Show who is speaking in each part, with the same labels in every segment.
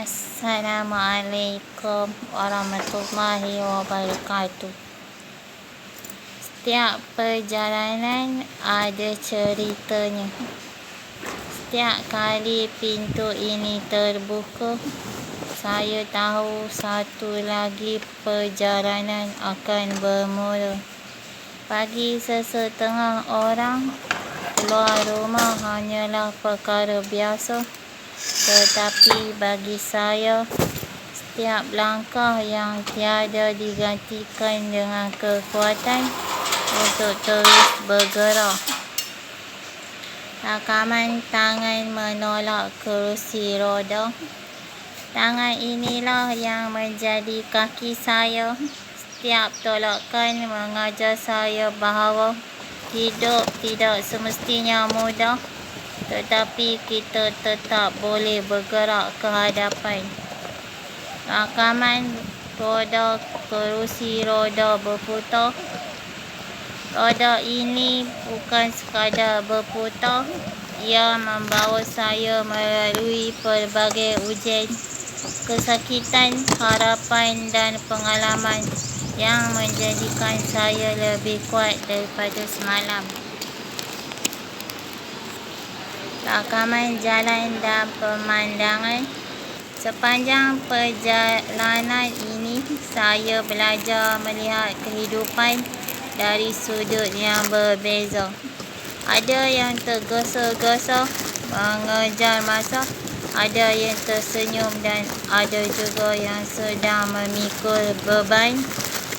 Speaker 1: Assalamualaikum warahmatullahi wabarakatuh. Setiap perjalanan ada ceritanya. Setiap kali pintu ini terbuka, saya tahu satu lagi perjalanan akan bermula. Bagi sesetengah orang, keluar rumah hanyalah perkara biasa. Tetapi bagi saya, setiap langkah yang tiada digantikan dengan kekuatan untuk terus bergerak. Rakaman tangan menolak kerusi roda. Tangan inilah yang menjadi kaki saya. Setiap tolakan mengajar saya bahawa hidup tidak semestinya mudah, tetapi kita tetap boleh bergerak ke hadapan. Rakaman roda kerusi roda berputar. Roda ini bukan sekadar berputar, ia membawa saya melalui pelbagai ujian, kesakitan, harapan dan pengalaman yang menjadikan saya lebih kuat daripada semalam. Rakaman jalan dan pemandangan. Sepanjang perjalanan ini, saya belajar melihat kehidupan dari sudut yang berbeza. Ada yang tergesa-gesa mengejar masa, ada yang tersenyum dan ada juga yang sedang memikul beban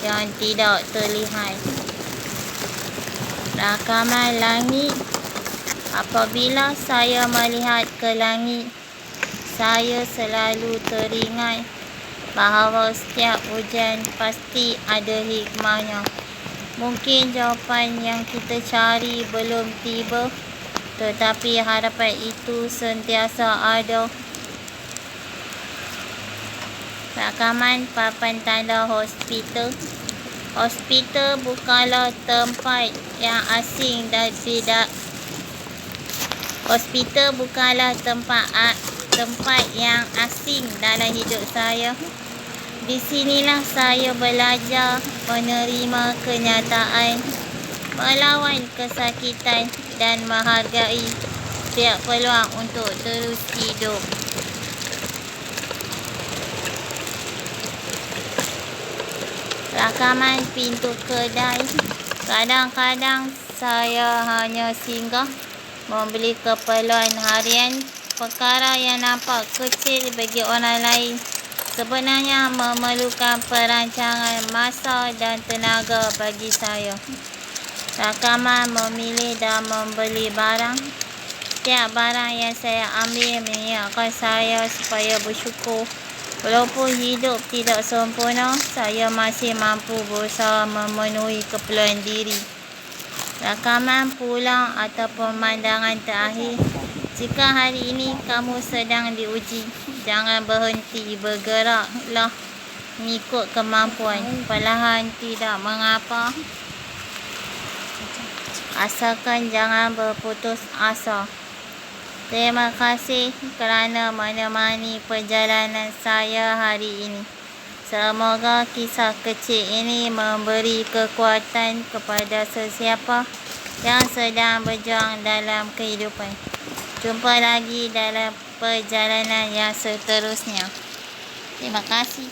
Speaker 1: yang tidak terlihat. Rakaman langit. Apabila saya melihat ke langit, saya selalu teringat bahawa setiap ujian pasti ada hikmahnya. Mungkin jawapan yang kita cari belum tiba, tetapi harapan itu sentiasa ada. Rakaman papan tanda hospital. Hospital bukanlah tempat yang asing dan tidak. Hospital bukanlah tempat yang asing dalam hidup saya. Di sinilah saya belajar menerima kenyataan, melawan kesakitan dan menghargai setiap peluang untuk terus hidup. Rakaman pintu kedai. Kadang-kadang saya hanya singgah membeli keperluan harian. Perkara yang nampak kecil bagi orang lain sebenarnya memerlukan perancangan masa dan tenaga bagi saya. Rakaman memilih dan membeli barang. Setiap barang yang saya ambil mengingatkan saya supaya bersyukur. Walaupun hidup tidak sempurna, saya masih mampu berusaha memenuhi keperluan diri. Rakaman pulang atau pemandangan terakhir. Jika hari ini kamu sedang diuji, jangan berhenti, bergeraklah mengikut kemampuan. Perlahan, tidak mengapa. Asalkan jangan berputus asa. Terima kasih kerana menemani perjalanan saya hari ini. Semoga kisah kecil ini memberi kekuatan kepada sesiapa yang sedang berjuang dalam kehidupan. Jumpa lagi dalam perjalanan yang seterusnya. Terima kasih.